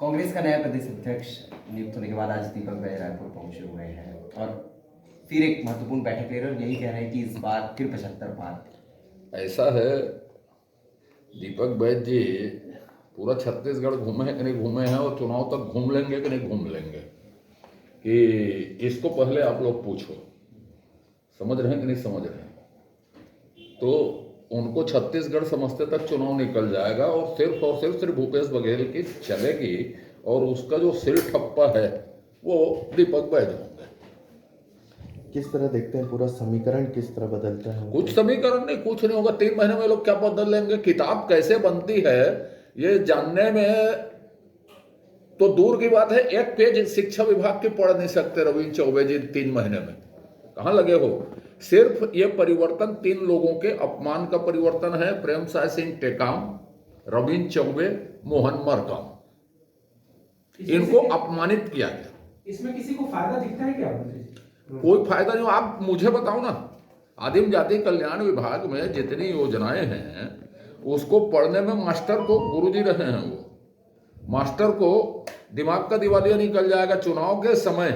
कांग्रेस का नया प्रदेश अध्यक्ष नियुक्त होने के बाद आज दीपक बैज रायपुर पहुंचे हुए हैं और फिर एक महत्वपूर्ण बैठक ले रहे हैं और यही कह रहे हैं कि इस बार फिर 75 पार। ऐसा है, दीपक बैज जी पूरा छत्तीसगढ़ घूमे हैं कि नहीं घूमे हैं और चुनाव तक घूम लेंगे कि नहीं घूम लेंगे, कि इसको पहले आप लोग पूछो। समझ रहे हैं कि नहीं समझ रहे हैं? तो उनको छत्तीसगढ़ समझते तक चुनाव निकल जाएगा और सिर्फ भूपेश बघेल की चलेगी और उसका जो सिर ठप्पा है वो दीपक बैज होंगे। किस तरह देखते हैं पूरा समीकरण किस तरह बदलता है? कुछ समीकरण नहीं, कुछ नहीं होगा। 3 महीने में लोग क्या बदल लेंगे? किताब कैसे बनती है ये जानने में तो दूर की बात है, एक पेज शिक्षा विभाग के पढ़ नहीं सकते रविंद्र चौबे जी 3 महीने में। कहाँ लगे हो? सिर्फ ये परिवर्तन 3 लोगों के अपमान का परिवर्तन है। प्रेमसाय सिंह टेकाम, रविंद्र चौबे, मोहन मरकाम, इनको अपमानित किया गया। इसमें किसी को फायदा दिखता है क्या? कोई फायदा नहीं। आप मुझे बताओ ना, आदिम जाति कल्याण विभाग में जितनी योजनाएं हैं उसको पढ़ने में मास्टर को गुरुजी रहे हैं। वो मास्टर को दिमाग का दिवालिया निकल जाएगा। चुनाव के समय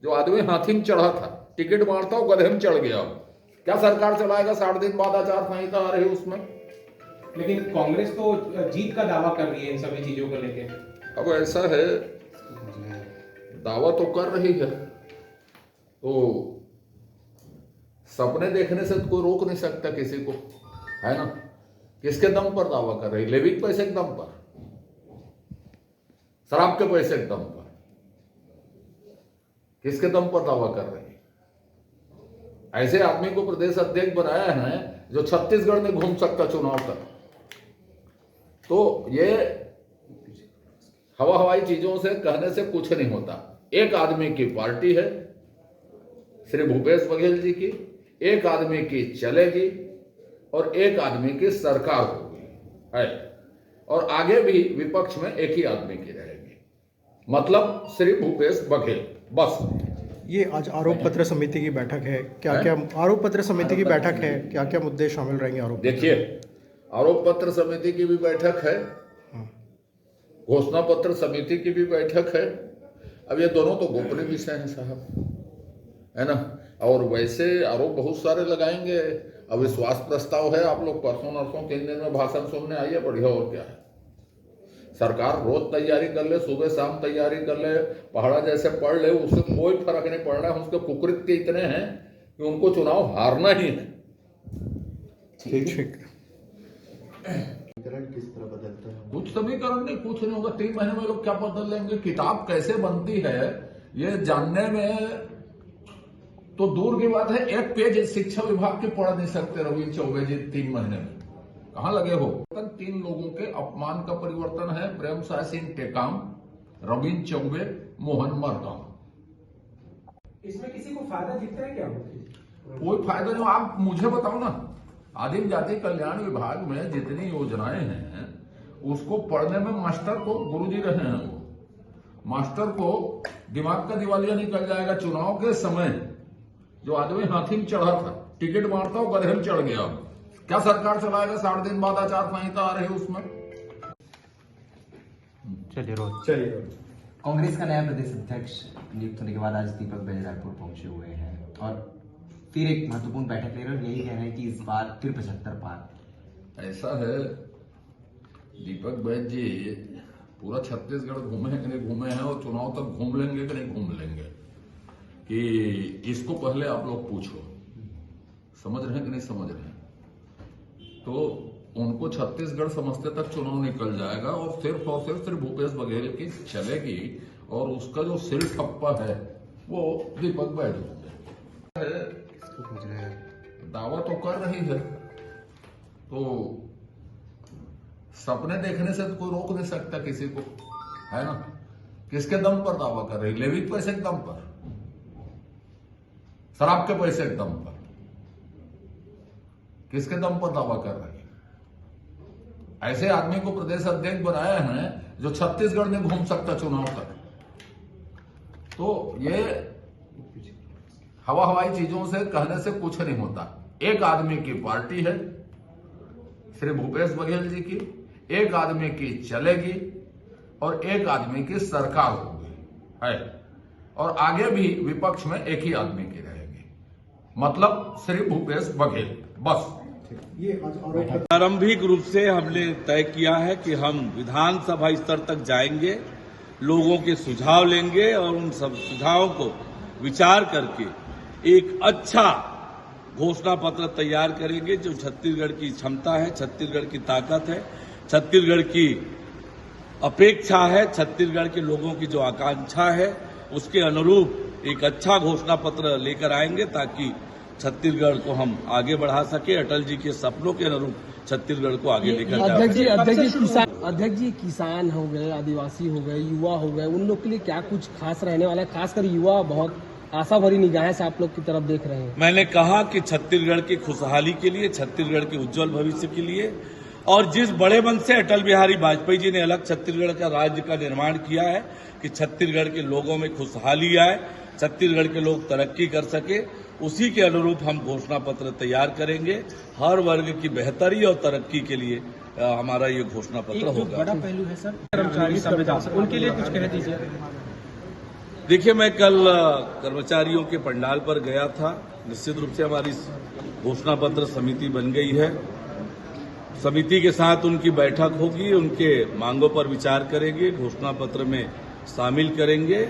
जो आदमी हाथी में चढ़ा था, टिकट मारता हो गधे में चढ़ गया। क्या सरकार चलाएगा? 60 दिन बाद आचार संहिता आ रही उसमें। लेकिन कांग्रेस तो जीत का दावा कर रही है इन सभी चीजों को लेके। अब ऐसा है, दावा तो कर रही है तो सपने देखने से तो कोई रोक नहीं सकता किसी को, है ना? किसके दम पर दावा कर रही? लेवी के पैसे के दम पर, शराब के पैसे के दम पर, किसके दम पर दावा कर रही? ऐसे आदमी को प्रदेश अध्यक्ष बनाया है जो छत्तीसगढ़ में घूम सकता चुनाव तक। तो ये हवाई चीजों से कहने से कुछ नहीं होता। एक आदमी की पार्टी है श्री भूपेश बघेल जी की, एक आदमी की चलेगी और एक आदमी की सरकार होगी है, और आगे भी विपक्ष में एक ही आदमी की रहेगी, मतलब श्री भूपेश बघेल बस। ये आज आरोप पत्र समिति की बैठक है, क्या क्या आरोप पत्र समिति की बैठक है, क्या क्या मुद्दे शामिल रहेंगे आरोप? देखिए, आरोप पत्र समिति की भी बैठक है, घोषणा पत्र समिति की भी बैठक है। अब ये दोनों तो गोपनीय विषय हैं साहब, है ना? और वैसे आरोप बहुत सारे लगाएंगे। अविश्वास प्रस्ताव है, आप लोग परसों नरसों 3 दिन में भाषण सुनने आइए, बढ़िया। और क्या है, सरकार रोज तैयारी कर ले, सुबह शाम तैयारी कर ले, पहाड़ा जैसे पढ़ ले, उससे कोई फर्क नहीं पड़ रहा है। उसके कुकृत्य इतने हैं कि उनको चुनाव हारना ही है। ठीक। समीकरण किस तरह बदलता है? कुछ समीकरण नहीं, कुछ नहीं होगा। 3 महीने में लोग क्या बदल लेंगे? किताब कैसे बनती है ये जानने में तो दूर की बात है, एक पेज शिक्षा विभाग के पढ़ नहीं सकते रविंद्र चौबे जी 3 महीने में। कहाँ लगे हो? 3 लोगों के अपमान का परिवर्तन है। प्रेमसाय सिंह टेकाम, रविंद्र चौबे, मोहन मरकाम। इसमें किसी को फायदा दिखता है क्या? कोई फायदा नहीं। आप मुझे बताओ ना, आदिम जाति कल्याण विभाग में जितनी योजनाएं हैं उसको पढ़ने में मास्टर को गुरुजी रहे हैं। वो मास्टर को दिमाग का दिवालिया निकल जाएगा। चुनाव के समय जो आदमी हाथी में चढ़ा था, टिकट मारता हो गधे में चढ़ गया। क्या सरकार चलाएगा? 60 दिन बाद आचार संहिता आ रही उसमें। चलिए। कांग्रेस का नया प्रदेश अध्यक्ष नियुक्त होने के बाद आज दीपक बैज रायपुर पहुंचे हुए हैं और फिर एक महत्वपूर्ण बैठक ले रहे हैं और यही कह रहे हैं कि इस बार फिर 75 पार। ऐसा है, दीपक बैज जी पूरा छत्तीसगढ़ घूमे हैं कि नहीं घूमे हैं और चुनाव तक घूम लेंगे कि नहीं घूम लेंगे, कि इसको पहले आप लोग पूछो। समझ रहे हैं कि नहीं समझ रहे हैं? तो उनको छत्तीसगढ़ समझते तक चुनाव निकल जाएगा और सिर्फ भूपेश बघेल की चलेगी और उसका जो सिर ठप्पा है वो दीपक बैज होंगे। दावा तो कर रही है तो सपने देखने से तो कोई रोक नहीं सकता किसी को, है ना? किसके दम पर दावा कर रही? लेवी के पैसे के दम पर, शराब के पैसे के दम पर, किसके दम पर दावा कर रही है? ऐसे आदमी को प्रदेश अध्यक्ष बनाया है जो छत्तीसगढ़ में घूम सकता चुनाव तक। तो ये हवाई चीजों से कहने से कुछ नहीं होता। एक आदमी की पार्टी है श्री भूपेश बघेल जी की, एक आदमी की चलेगी और एक आदमी की सरकार होगी है, और आगे भी विपक्ष में एक ही आदमी की रहेगी, मतलब श्री भूपेश बघेल, बस। प्रारंभिक रूप से हमने तय किया है कि हम विधानसभा स्तर तक जाएंगे, लोगों के सुझाव लेंगे और उन सब सुझावों को विचार करके एक अच्छा घोषणा पत्र तैयार करेंगे जो छत्तीसगढ़ की क्षमता है, छत्तीसगढ़ की ताकत है, छत्तीसगढ़ की अपेक्षा है, छत्तीसगढ़ के लोगों की जो आकांक्षा है उसके अनुरूप एक अच्छा घोषणा पत्र लेकर आएंगे ताकि छत्तीसगढ़ को हम आगे बढ़ा सके, अटल जी के सपनों के अनुरूप छत्तीसगढ़ को आगे लेकर जा सके। अध्यक्ष जी किसान हो गए, आदिवासी हो गए, युवा हो गए, उन लोग के लिए क्या कुछ खास रहने वाला है? खासकर युवा बहुत आशा भरी निगाहें से आप लोग की तरफ देख रहे हैं। मैंने कहा कि छत्तीसगढ़ की खुशहाली के लिए, छत्तीसगढ़ के उज्जवल भविष्य के लिए, और जिस बड़े मन से अटल बिहारी वाजपेयी जी ने अलग छत्तीसगढ़ का राज्य का निर्माण किया है कि छत्तीसगढ़ के लोगों में खुशहाली आए, छत्तीसगढ़ के लोग तरक्की कर सके, उसी के अनुरूप हम घोषणा पत्र तैयार करेंगे। हर वर्ग की बेहतरी और तरक्की के लिए हमारा ये घोषणा पत्र होगा। बड़ा पहलू है सर कर्मचारी संविदा, उनके लिए कुछ कह दीजिए। देखिए, मैं कल कर्मचारियों के पंडाल पर गया था। निश्चित रूप से हमारी घोषणा पत्र समिति बन गई है। समिति के साथ उनकी बैठक होगी, उनके मांगों पर विचार करेंगे, घोषणा पत्र में शामिल करेंगे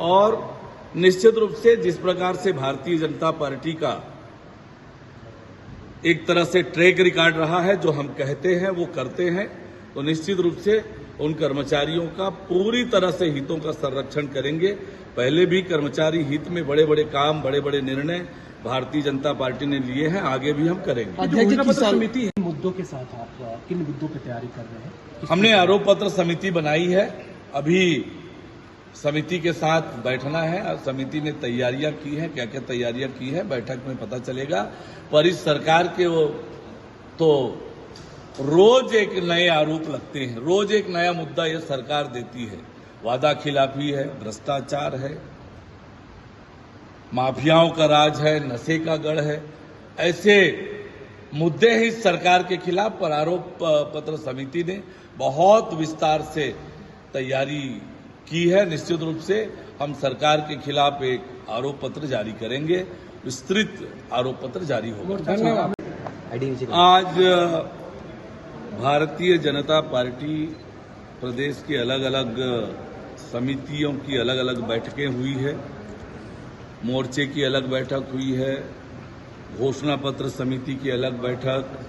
और निश्चित रूप से जिस प्रकार से भारतीय जनता पार्टी का एक तरह से ट्रैक रिकॉर्ड रहा है, जो हम कहते हैं वो करते हैं, तो निश्चित रूप से उन कर्मचारियों का पूरी तरह से हितों का संरक्षण करेंगे। पहले भी कर्मचारी हित में बड़े बड़े काम, बड़े बड़े निर्णय भारतीय जनता पार्टी ने लिए हैं, आगे भी हम करेंगे। अध्यक्ष समिति मुद्दों के साथ आप किन मुद्दों की तैयारी कर रहे हैं? हमने आरोप पत्र समिति बनाई है, अभी समिति के साथ बैठना है और समिति ने तैयारियां की हैं, क्या क्या तैयारियां की है बैठक में पता चलेगा। पर इस सरकार के वो तो रोज एक नए आरोप लगते हैं, रोज एक नया मुद्दा ये सरकार देती है। वादा खिलाफी है, भ्रष्टाचार है, माफियाओं का राज है, नशे का गढ़ है, ऐसे मुद्दे हैं इस सरकार के खिलाफ। पर आरोप पत्र समिति ने बहुत विस्तार से तैयारी की है। निश्चित रूप से हम सरकार के खिलाफ एक आरोप पत्र जारी करेंगे, विस्तृत आरोप पत्र जारी होगा। आज भारतीय जनता पार्टी प्रदेश की अलग अलग समितियों की अलग अलग बैठकें हुई है, मोर्चे की अलग बैठक हुई है, घोषणा पत्र समिति की अलग बैठक,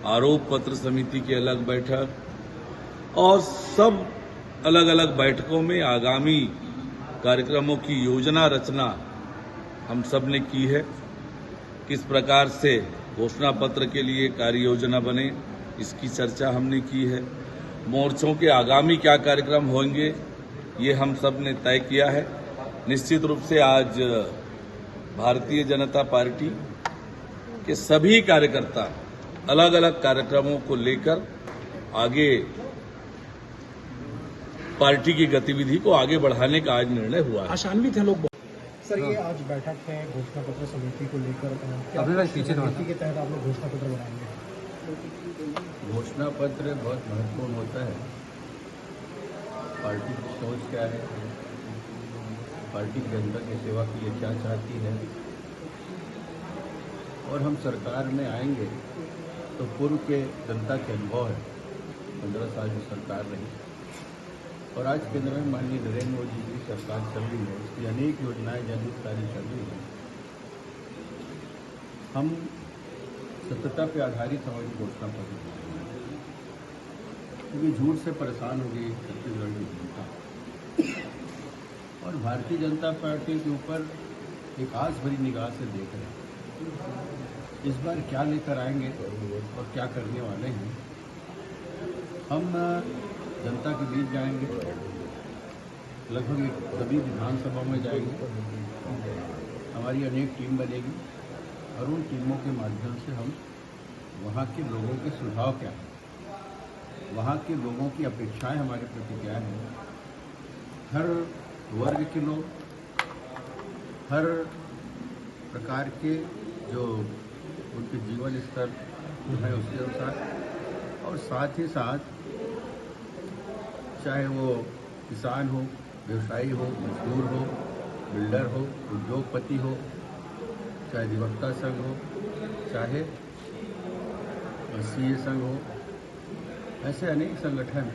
आरोप पत्र समिति की अलग बैठक, और सब अलग अलग बैठकों में आगामी कार्यक्रमों की योजना रचना हम सब ने की है। किस प्रकार से घोषणा पत्र के लिए कार्य योजना बने, इसकी चर्चा हमने की है। मोर्चों के आगामी क्या कार्यक्रम होंगे, ये हम सब ने तय किया है। निश्चित रूप से आज भारतीय जनता पार्टी के सभी कार्यकर्ता अलग अलग कार्यक्रमों को लेकर आगे पार्टी की गतिविधि को आगे बढ़ाने का आज निर्णय हुआ है। आशान्वित है लोग। सर, ये आज बैठक है घोषणा पत्र समिति को लेकर, समिति के तहत आप लोग घोषणा पत्र बनाएंगे? घोषणा पत्र बहुत महत्वपूर्ण होता है। पार्टी की सोच क्या है, पार्टी जनता की सेवा के लिए क्या चाहती है, और हम सरकार में आएंगे तो पूर्व के जनता के अनुभव है। 15 साल की सरकार रही और आज केंद्र में माननीय नरेंद्र मोदी की सरकार चल रही है, उसकी अनेक योजनाएं जनहितकारी चल रही है। हम सत्यता पर आधारित हमारी घोषणा पत्र, क्योंकि झूठ से परेशान हो गई छत्तीसगढ़ की जनता, और भारतीय जनता पार्टी के ऊपर एक आस भरी निगाह से देख रहे हैं। इस बार क्या लेकर आएंगे और क्या करने वाले हैं। हम जनता के बीच जाएंगे, लगभग सभी विधानसभा में जाएंगे, हमारी अनेक टीम बनेगी और उन टीमों के माध्यम से हम वहाँ के लोगों के सुझाव क्या है, वहाँ के लोगों की अपेक्षाएं हमारे प्रति क्या है। हर वर्ग के लोग, हर प्रकार के जो उनके जीवन स्तर है उसके अनुसार, और साथ ही साथ चाहे वो किसान हो, व्यवसायी हो, मजदूर हो, बिल्डर हो, उद्योगपति हो, चाहे अधिवक्ता संघ हो, चाहे सीए संघ हो, ऐसे अनेक संगठन,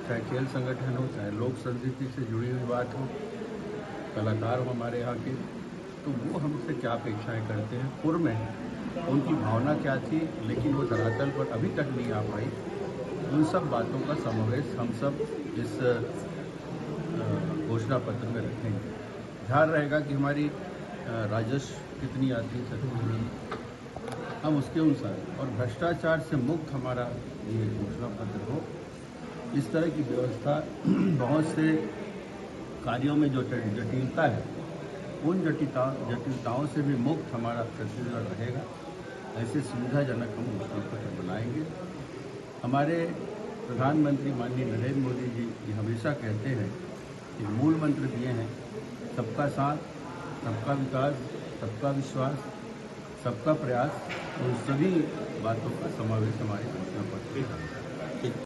चाहे खेल संगठन हो, चाहे लोक संस्कृति से जुड़ी हुई बात हो, कलाकार हो हमारे यहाँ के, तो वो हमसे क्या अपेक्षाएं करते हैं, पूर्व में उनकी भावना क्या थी, लेकिन वो धरातल पर अभी तक नहीं आ पाई। उन सब बातों का समावेश हम सब इस घोषणा पत्र में रखेंगे। ध्यान रहेगा कि हमारी राजस्व कितनी आती है, हम उसके अनुसार, और भ्रष्टाचार से मुक्त हमारा ये घोषणा पत्र हो। इस तरह की व्यवस्था, बहुत से कार्यों में जो जटिलता है, उन जटिलताओं से भी मुक्त हमारा छत्तीसगढ़ रहेगा। ऐसे सुविधाजनक हम घोषणा पत्र बनाएंगे। हमारे प्रधानमंत्री माननीय नरेंद्र मोदी जी ये हमेशा कहते हैं कि मूल मंत्र दिए हैं, सबका साथ, सबका विकास, सबका विश्वास, सबका प्रयास, उन सभी बातों का समावेश हमारे घोषणा पत्र में है।